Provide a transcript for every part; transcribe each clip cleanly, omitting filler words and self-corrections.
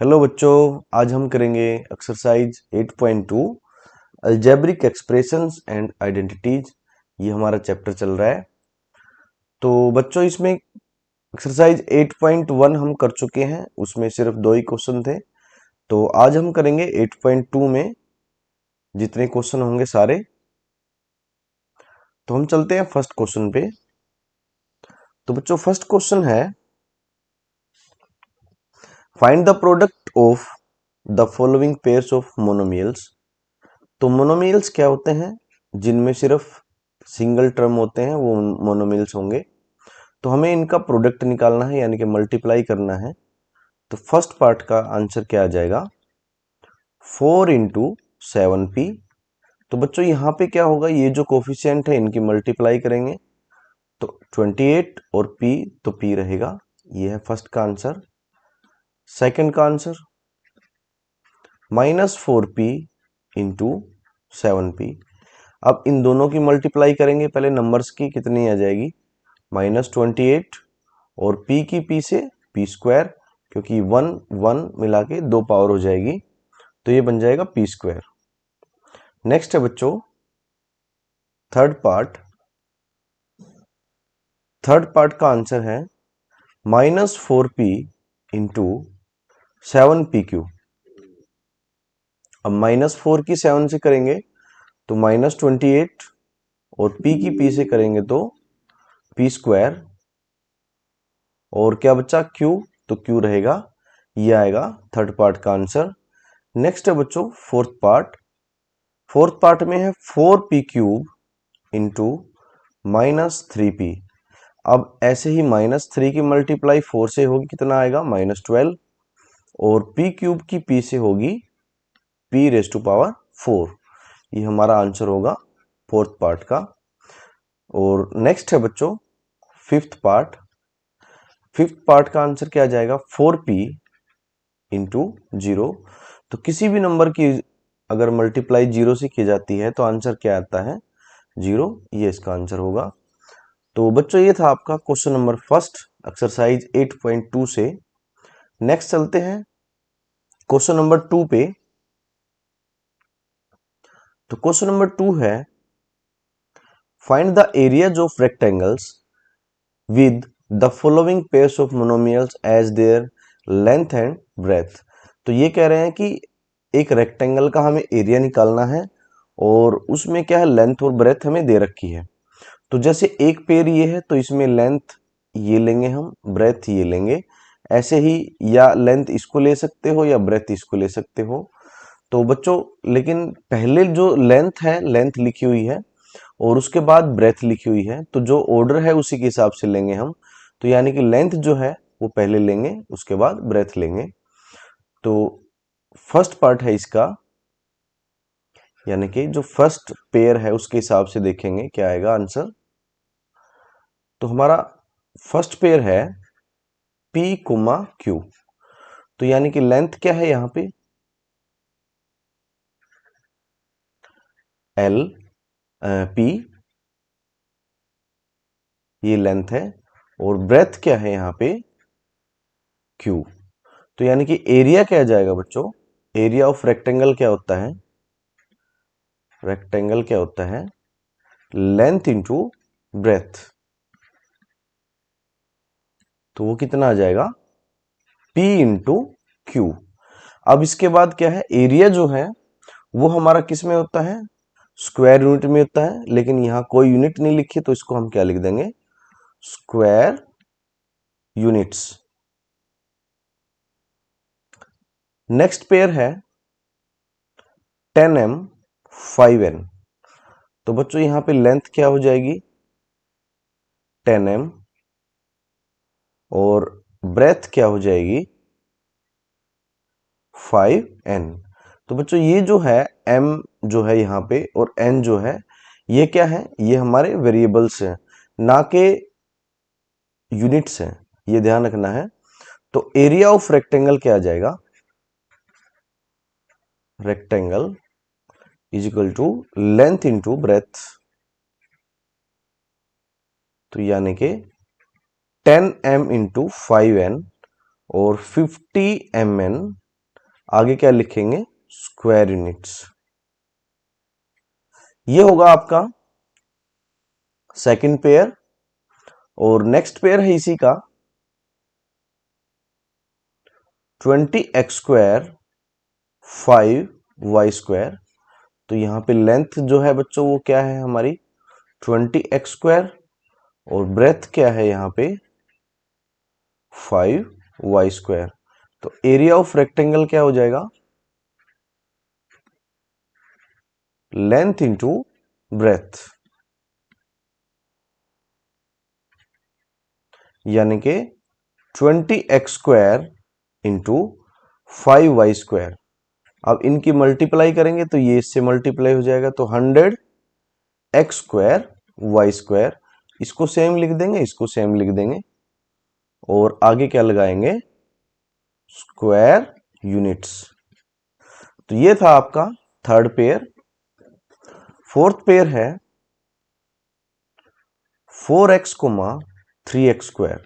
Hello बच्चों, आज हम करेंगे exercise 8.2 algebraic expressions and identities. ये हमारा चैप्टर चल रहा है। तो बच्चों इसमें एक्सरसाइज 8.1 हम कर चुके हैं, उसमें सिर्फ 2 ही क्वेश्चन थे। तो आज हम करेंगे 8.2 में जितने क्वेश्चन होंगे सारे। तो हम चलते हैं फर्स्ट क्वेश्चन पे। तो बच्चों फर्स्ट क्वेश्चन है, find the product of the following pairs of monomials. तो मोनोमियल्स क्या होते हैं? जिनमें सिर्फ सिंगल टर्म होते हैं वो मोनोमियल्स होंगे। तो हमें इनका प्रोडक्ट निकालना है, यानी कि मल्टीप्लाई करना है। तो फर्स्ट पार्ट का आंसर क्या आ जाएगा? 4 इंटू 7p। तो बच्चों यहाँ पे क्या होगा, ये जो कोफिशिएंट है इनकी मल्टीप्लाई करेंगे तो 28 और p, तो p रहेगा। ये है फर्स्ट का आंसर। सेकंड का आंसर -4p इंटू 7p। अब इन दोनों की मल्टीप्लाई करेंगे, पहले नंबर्स की कितनी आ जाएगी, -28 और p की p से p स्क्वायर, क्योंकि 1 1 मिला के 2 पावर हो जाएगी, तो ये बन जाएगा p स्क्वायर। नेक्स्ट है बच्चों थर्ड पार्ट। थर्ड पार्ट का आंसर है -4p इंटू 7p क्यू। अब -4 की 7 से करेंगे तो -28 और p की p से करेंगे तो p स्क्वायर, और क्या बच्चा q, तो q रहेगा। ये आएगा थर्ड पार्ट का आंसर। नेक्स्ट है बच्चों फोर्थ पार्ट। फोर्थ पार्ट में है 4p³ इंटू -3p। अब ऐसे ही -3 की मल्टीप्लाई 4 से होगी, कितना आएगा, -12, और p³ की p से होगी p⁻⁴। ये हमारा आंसर होगा फोर्थ पार्ट का। और नेक्स्ट है बच्चों फिफ्थ पार्ट। फिफ्थ पार्ट का आंसर क्या आ जाएगा, 4p इंटू 0। तो किसी भी नंबर की अगर मल्टीप्लाई 0 से की जाती है तो आंसर क्या आता है, 0। ये इसका आंसर होगा। तो बच्चों ये था आपका क्वेश्चन नंबर फर्स्ट एक्सरसाइज 8.2 से। नेक्स्ट चलते हैं क्वेश्चन नंबर 2 पे। तो क्वेश्चन नंबर 2 है, find the areas of rectangles with the following pairs of monomials as their length and breadth. तो ये कह रहे हैं कि एक रेक्टेंगल का हमें एरिया निकालना है और उसमें क्या है, लेंथ और ब्रेथ हमें दे रखी है। तो जैसे एक पेयर ये है तो इसमें लेंथ ये लेंगे हम, ब्रेथ ये लेंगे। ऐसे ही या लेंथ इसको ले सकते हो या ब्रेथ इसको ले सकते हो। तो बच्चों लेकिन पहले जो लेंथ है, लेंथ लिखी हुई है और उसके बाद ब्रेथ लिखी हुई है, तो जो ऑर्डर है उसी के हिसाब से लेंगे हम। तो यानी कि लेंथ जो है वो पहले लेंगे, उसके बाद ब्रेथ लेंगे। तो फर्स्ट पार्ट है इसका, यानी कि जो फर्स्ट पेयर है उसके हिसाब से देखेंगे क्या आएगा आंसर। तो हमारा फर्स्ट पेयर है p, q। तो यानी कि लेंथ क्या है यहाँ पे, l, p, ये लेंथ है, और ब्रेथ क्या है यहाँ पे, q। तो यानी कि एरिया क्या आ जाएगा बच्चों, एरिया ऑफ रेक्टेंगल क्या होता है, रेक्टेंगल क्या होता है, लेंथ इंटू ब्रेथ। तो वो कितना आ जाएगा, p इंटू क्यू। अब इसके बाद क्या है, एरिया जो है वो हमारा किस में होता है, स्क्वायर यूनिट में होता है, लेकिन यहाँ कोई यूनिट नहीं लिखी तो इसको हम क्या लिख देंगे, स्क्वायर यूनिट्स। नेक्स्ट पेयर है 10m 5n। तो बच्चों यहाँ पे लेंथ क्या हो जाएगी, 10m, और ब्रेथ क्या हो जाएगी, 5n। तो बच्चों ये जो है m जो है यहाँ पे और n जो है, ये क्या है, ये हमारे वेरिएबल्स हैं, ना के यूनिट्स हैं, ये ध्यान रखना है। तो एरिया ऑफ रेक्टेंगल क्या आ जाएगा, rectangle is equal to length into breadth. तो यानी कि 10m इंटू 5n और 50mn आगे क्या लिखेंगे, स्क्वायर यूनिट्स। ये होगा आपका सेकंड पेयर। और नेक्स्ट पेयर है इसी का 20x² 5y²। तो यहाँ पे लेंथ जो है बच्चों वो क्या है हमारी 20x², और ब्रेथ क्या है यहाँ पे 5y²। तो एरिया ऑफ रेक्टेंगल क्या हो जाएगा, लेंथ इंटू ब्रेथ, यानी कि 20x² इंटू 5y²। अब इनकी मल्टीप्लाई करेंगे तो ये इससे मल्टीप्लाई हो जाएगा, तो 100x² y²। इसको सेम लिख देंगे, इसको सेम लिख देंगे, और आगे क्या लगाएंगे, स्क्वायर यूनिट्स। तो ये था आपका थर्ड पेयर। फोर्थ पेयर है 4x, 3x²।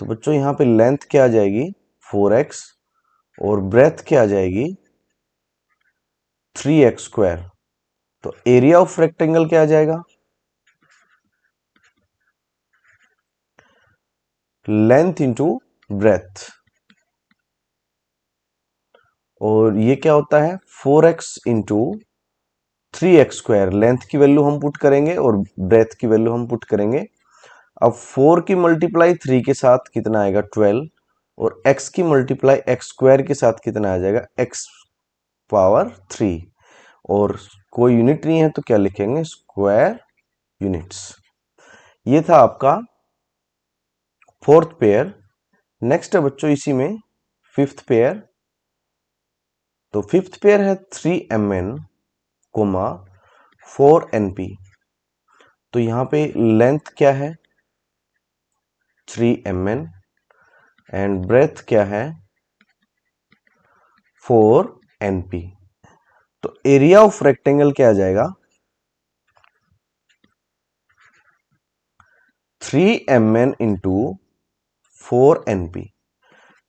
तो बच्चों यहां पे लेंथ क्या आ जाएगी 4x, और ब्रेथ क्या आ जाएगी 3x²। तो एरिया ऑफ रेक्टेंगल क्या आ जाएगा, लेंथ इंटू ब्रेथ। और ये क्या होता है 4x इंटू 3x²। लेंथ की वैल्यू हम पुट करेंगे और ब्रेथ की वैल्यू हम पुट करेंगे। अब 4 की मल्टीप्लाई 3 के साथ कितना आएगा 12, और x की मल्टीप्लाई x² के साथ कितना आ जाएगा x⁻3। और कोई यूनिट नहीं है तो क्या लिखेंगे, स्क्वायर यूनिट्स। ये था आपका फोर्थ पेयर। नेक्स्ट है बच्चों इसी में फिफ्थ पेयर। तो फिफ्थ पेयर है 3mn, 4np। तो यहां पे लेंथ क्या है 3mn, एंड ब्रेथ क्या है 4np। तो एरिया ऑफ रेक्टेंगल क्या आ जाएगा 3mn इंटू 4np।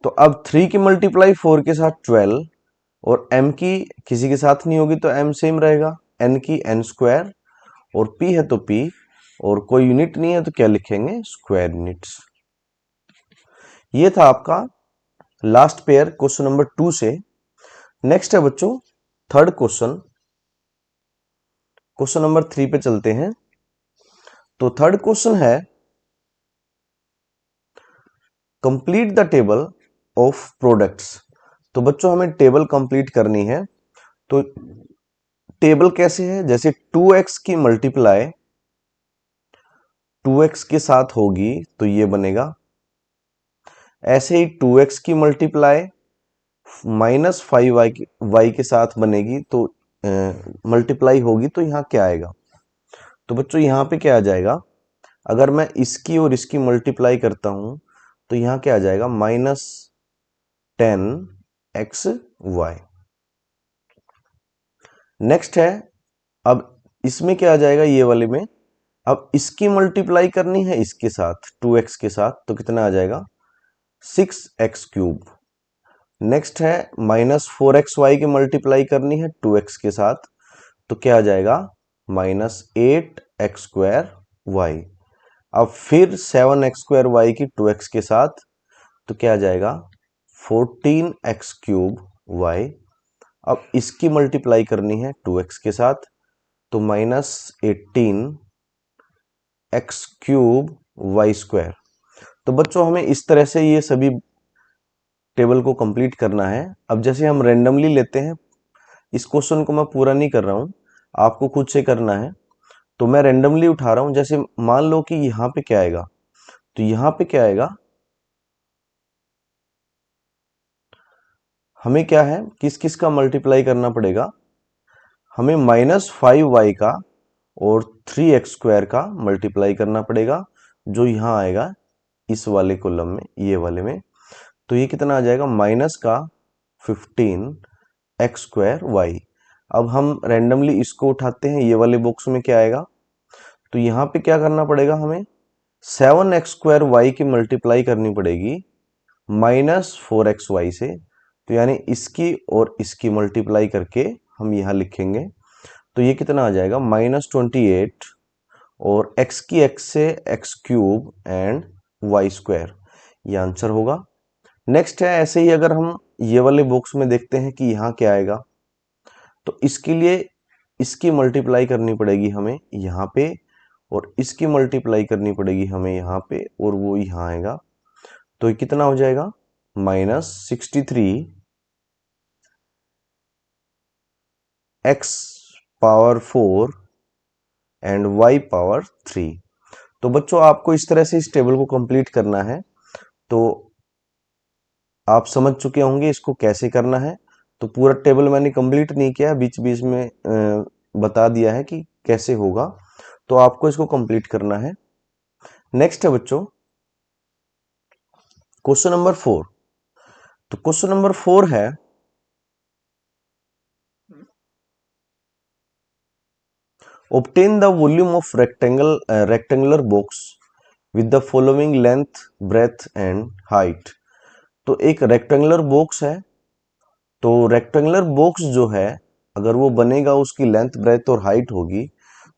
तो अब 3 की मल्टीप्लाई 4 के साथ 12, और m की किसी के साथ नहीं होगी तो m सेम रहेगा, n की n², और p है तो p, और कोई यूनिट नहीं है तो क्या लिखेंगे, स्क्वायर यूनिट्स। ये था आपका लास्ट पेयर क्वेश्चन नंबर 2 से। नेक्स्ट है बच्चों थर्ड क्वेश्चन, क्वेश्चन नंबर 3 पे चलते हैं। तो थर्ड क्वेश्चन है complete the table of products. तो बच्चों हमें टेबल कंप्लीट करनी है। तो टेबल कैसे है, जैसे 2x की मल्टीप्लाई 2x के साथ होगी तो ये बनेगा, ऐसे ही 2x की मल्टीप्लाई -5y के साथ बनेगी, तो मल्टीप्लाई होगी तो यहाँ क्या आएगा। तो बच्चों यहाँ पे क्या आ जाएगा, अगर मैं इसकी और इसकी मल्टीप्लाई करता हूं तो यहाँ क्या आ जाएगा -10xy। नेक्स्ट है, अब इसमें क्या आ जाएगा ये वाले में, अब इसकी मल्टीप्लाई करनी है इसके साथ 2x के साथ, तो कितना आ जाएगा 6x³। नेक्स्ट है -4xy की मल्टीप्लाई करनी है 2x के साथ, तो क्या आ जाएगा -8x²y। अब फिर 7x² की 2x के साथ, तो क्या आ जाएगा 14x³ y। अब इसकी मल्टीप्लाई करनी है 2x के साथ, तो -18x³ y²। तो बच्चों हमें इस तरह से ये सभी टेबल को कंप्लीट करना है। अब जैसे हम रेंडमली लेते हैं, इस क्वेश्चन को मैं पूरा नहीं कर रहा हूं, आपको खुद से करना है। तो मैं रेंडमली उठा रहा हूं, जैसे मान लो कि यहां पे क्या आएगा, तो यहां पे क्या आएगा, हमें क्या है किस किस का मल्टीप्लाई करना पड़ेगा, हमें -5y का और 3x² का मल्टीप्लाई करना पड़ेगा, जो यहां आएगा इस वाले कॉलम में, ये वाले में। तो ये कितना आ जाएगा -15x²y। अब हम रेंडमली इसको उठाते हैं, ये वाले बॉक्स में क्या आएगा, तो यहां पे क्या करना पड़ेगा, हमें 7x² y की मल्टीप्लाई करनी पड़ेगी -4xy से, तो यानी इसकी और इसकी मल्टीप्लाई करके हम यहाँ लिखेंगे, तो ये कितना आ जाएगा -28 और x की x से x cube and y square, ये आंसर होगा। नेक्स्ट है ऐसे ही अगर हम ये वाले बॉक्स में देखते हैं कि यहाँ क्या आएगा, तो इसके लिए इसकी मल्टीप्लाई करनी पड़ेगी हमें यहाँ पे और इसकी मल्टीप्लाई करनी पड़ेगी हमें यहाँ पे और वो यहाँ आएगा, तो ये कितना हो जाएगा -63 x power 4 and y power 3। तो बच्चों आपको इस तरह से इस टेबल को कंप्लीट करना है, तो आप समझ चुके होंगे इसको कैसे करना है। तो पूरा टेबल मैंने कंप्लीट नहीं किया, बीच बीच में बता दिया है कि कैसे होगा, तो आपको इसको कंप्लीट करना है। नेक्स्ट है बच्चों क्वेश्चन नंबर 4। तो क्वेश्चन नंबर 4 है obtain the volume of rectangular box with the following length, breadth and height। तो एक रेक्टेंगुलर बॉक्स है, तो रेक्टेंगुलर बॉक्स जो है अगर वो बनेगा उसकी लेंथ, ब्रेथ और हाइट होगी,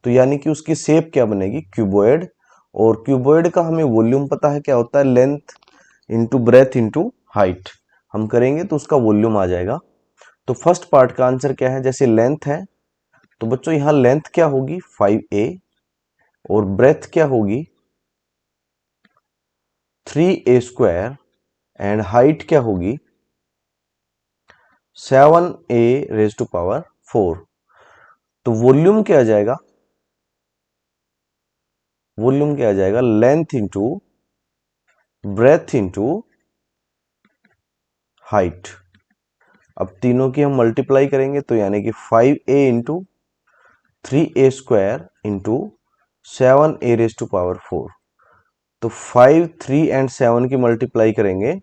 तो यानी कि उसकी शेप क्या बनेगी, क्यूबॉइड। और क्यूबॉइड का हमें वॉल्यूम पता है क्या होता है, length into breadth into height. हम करेंगे तो उसका वॉल्यूम आ जाएगा। तो फर्स्ट पार्ट का आंसर क्या है, जैसे लेंथ है तो बच्चों यहाँ लेंथ क्या होगी 5a और ब्रेथ क्या होगी 3a स्क्वायर एंड हाइट क्या होगी 7a रेज टू पावर 4। तो वॉल्यूम क्या आ जाएगा, वॉल्यूम क्या आ जाएगा, length into breadth into height. अब तीनों की हम मल्टीप्लाई करेंगे तो यानी कि 5a into 3a square into 7a raise to power 4। तो 5, 3 एंड 7 की मल्टीप्लाई करेंगे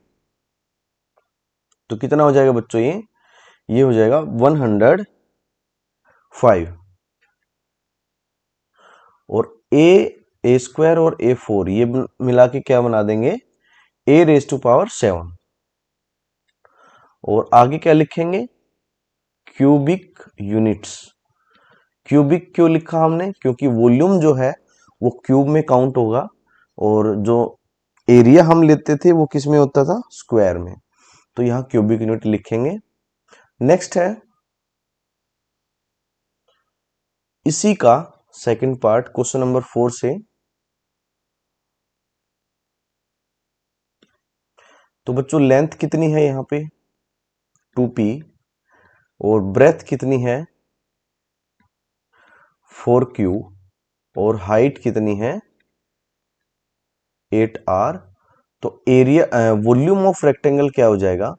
तो कितना हो जाएगा बच्चों, ये हो जाएगा 105। और a स्क्वायर और a4 ये मिला के क्या बना देंगे, a रेज टू पावर 7। और आगे क्या लिखेंगे, क्यूबिक यूनिट्स। क्यूबिक क्यों लिखा हमने, क्योंकि वॉल्यूम जो है वो क्यूब में काउंट होगा और जो एरिया हम लेते थे वो किस में होता था, स्क्वायर में। तो यहाँ क्यूबिक यूनिट लिखेंगे। नेक्स्ट है इसी का सेकंड पार्ट क्वेश्चन नंबर 4 से। तो बच्चों लेंथ कितनी है यहाँ पे 2p और ब्रेथ कितनी है 4q और हाइट कितनी है 8r। तो एरिया वॉल्यूम ऑफ रेक्टेंगल क्या हो जाएगा,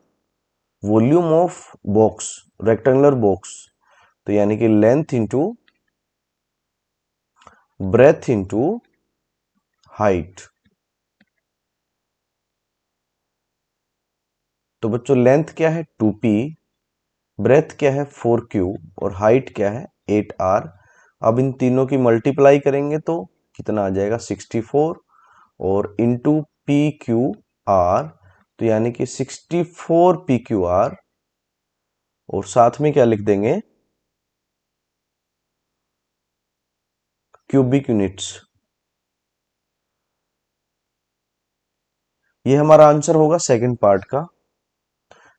volume of box, rectangular box, तो यानी कि length into breadth into height. तो बच्चों लेंथ क्या है 2p, ब्रेथ क्या है 4q और हाइट क्या है 8r। अब इन तीनों की मल्टीप्लाई करेंगे तो कितना आ जाएगा 64 और इंटू पी क्यू आर, तो यानी कि 64 पी क्यू आर और साथ में क्या लिख देंगे क्यूबिक यूनिट्स। ये हमारा आंसर होगा सेकंड पार्ट का।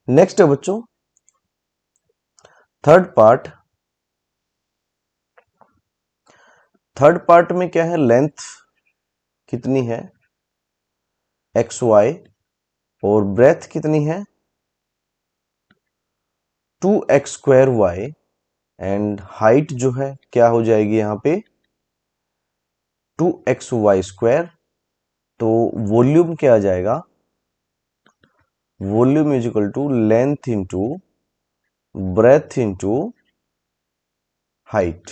नेक्स्ट है बच्चों थर्ड पार्ट। थर्ड पार्ट में क्या है, लेंथ कितनी है एक्स वाई और ब्रेथ कितनी है 2x square Y and height जो है क्या हो जाएगी यहाँ पे 2x वाई स्क्वायर। तो वॉल्यूम क्या आ जाएगा, volume is equal to length into breadth into height.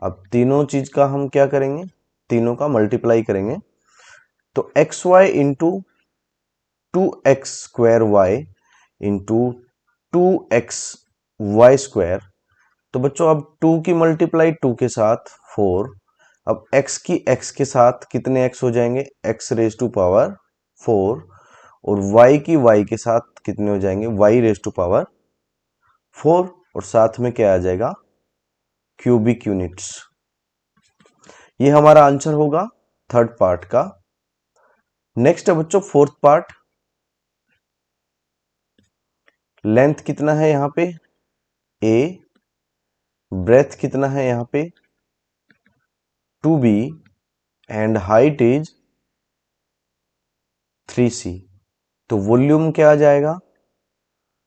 अब तीनों चीज का हम क्या करेंगे, तीनों का मल्टीप्लाई करेंगे तो x y into 2x square y into 2x y square. तो बच्चों अब 2 की मल्टीप्लाई 2 के साथ 4, अब x की x के साथ कितने x हो जाएंगे x रेज टू पावर 4 और y की y के साथ कितने हो जाएंगे, y रेज टू पावर 4 और साथ में क्या आ जाएगा, क्यूबिक यूनिट्स। ये हमारा आंसर होगा थर्ड पार्ट का। नेक्स्ट है बच्चों फोर्थ पार्ट। लेंथ कितना है यहाँ पे a, ब्रेथ कितना है यहाँ पे 2b and height is 3c। तो वॉल्यूम क्या आ जाएगा,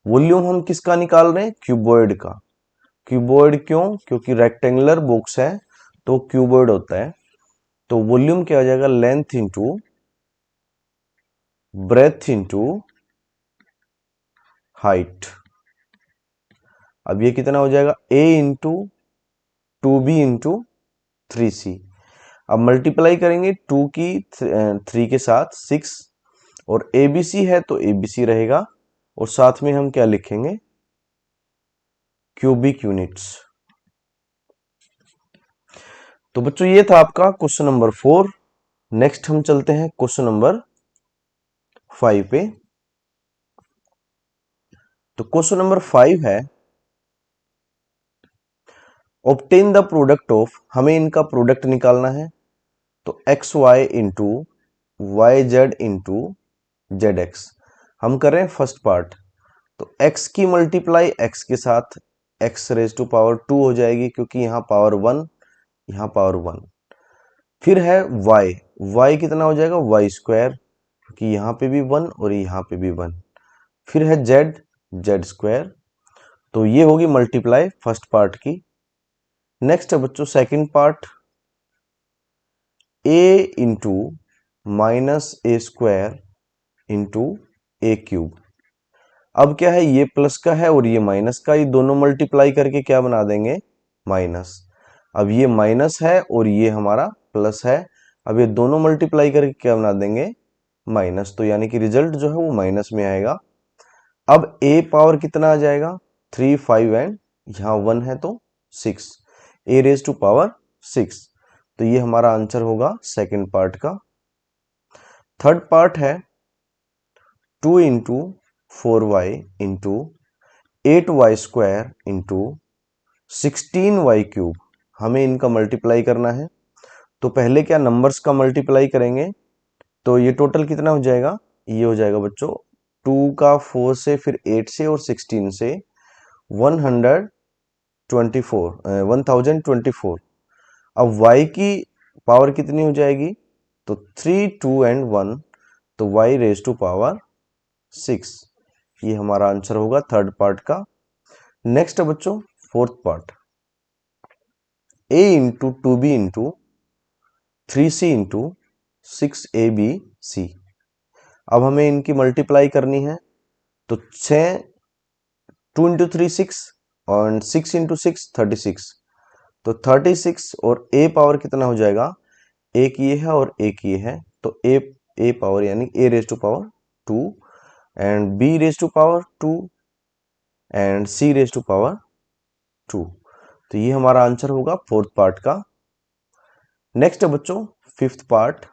वॉल्यूम हम किसका निकाल रहे हैं, क्यूबॉइड का। क्यूबॉइड क्यों, क्योंकि रेक्टेंगुलर बॉक्स है तो क्यूबॉइड होता है। तो वॉल्यूम क्या आ जाएगा, length into breadth into height. अब ये कितना हो जाएगा, a into 2b into 3c। अब मल्टीप्लाई करेंगे 2 की 3 के साथ 6 और ABC है तो ABC रहेगा और साथ में हम क्या लिखेंगे, क्यूबिक यूनिट्स। तो बच्चों ये था आपका क्वेश्चन नंबर 4। नेक्स्ट हम चलते हैं क्वेश्चन नंबर 5 पे। तो क्वेश्चन नंबर 5 है ऑब्टेन द प्रोडक्ट ऑफ, हमें इनका प्रोडक्ट निकालना है। तो x y into y z into z x. हम कर रहे हैं फर्स्ट पार्ट। तो x की मल्टीप्लाई x के साथ x रेज टू पावर 2 हो जाएगी, क्योंकि यहाँ पावर 1 यहाँ पावर 1। फिर है y, y कितना हो जाएगा, y स्क्वायर, क्योंकि यहाँ पे भी 1 और यहाँ पे भी 1। फिर है z, z स्क्वायर। तो ये होगी मल्टीप्लाई फर्स्ट पार्ट की। नेक्स्ट है बच्चों second part, a into minus A square into A cube. अब क्या है, ये प्लस का है और ये माइनस का, ये दोनों मल्टीप्लाई करके क्या बना देंगे, माइनस। अब ये माइनस है और ये हमारा प्लस है, अब ये दोनों मल्टीप्लाई करके क्या बना देंगे, माइनस। तो यानी कि रिजल्ट जो है वो माइनस में आएगा। अब a पावर कितना आ जाएगा, 3 5 एंड यहाँ 1 है तो 6, a रेज टू पावर 6। तो ये हमारा आंसर होगा सेकेंड पार्ट का। थर्ड पार्ट है 2 into 4y into 8y square into 16y cube. हमें इनका मल्टीप्लाई करना है। तो पहले क्या नंबर्स का मल्टीप्लाई करेंगे, तो ये टोटल कितना हो जाएगा, ये हो जाएगा बच्चों 2 का 4 से, फिर 8 से और 16 से 1024। अब y की पावर कितनी हो जाएगी, तो 3 2 एंड 1, तो y रेज टू पावर 6। ये हमारा आंसर होगा थर्ड पार्ट का। नेक्स्ट है बच्चों fourth part, a into 2b into 3c into 6abc। अब हमें इनकी मल्टीप्लाई करनी है। तो 6 2 इंटू 3 6 और 6 इंटू 6 36। तो 36 और a पावर कितना हो जाएगा, एक ये है और एक ये है, तो a पावर यानी a raise to power 2 and b raise to power 2 and c raise to power 2। तो ये हमारा आंसर होगा फोर्थ पार्ट का। नेक्स्ट है बच्चों फिफ्थ पार्ट।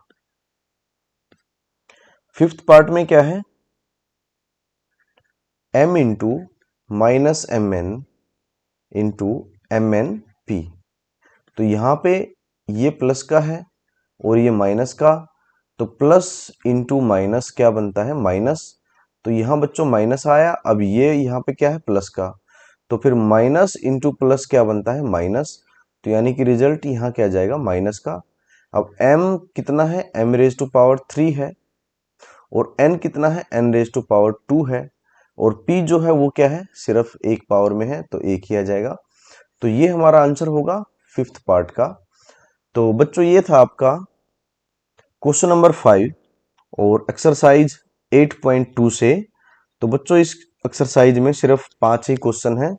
फिफ्थ पार्ट में क्या है, m into minus m n into m n p. तो यहाँ पे ये प्लस का है और ये माइनस का, तो प्लस इंटू माइनस क्या बनता है, माइनस। तो यहाँ बच्चों माइनस आया, अब ये यहाँ पे क्या है, प्लस का, तो फिर माइनस इंटू प्लस क्या बनता है, माइनस। तो यानी कि रिजल्ट यहाँ क्या जाएगा, माइनस का। अब m कितना है, m रेज टू पावर 3 है और n कितना है, n रेज टू पावर 2 है और p जो है वो क्या है, सिर्फ एक पावर में है तो एक ही आ जाएगा। तो ये हमारा आंसर होगा फिफ्थ पार्ट का। तो बच्चों ये था आपका क्वेश्चन नंबर 5 और एक्सरसाइज 8.2 से। तो बच्चों इस एक्सरसाइज में सिर्फ 5 ही क्वेश्चन हैं।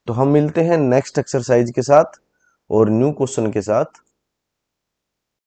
तो हम मिलते हैं नेक्स्ट एक्सरसाइज के साथ और न्यू क्वेश्चन के साथ।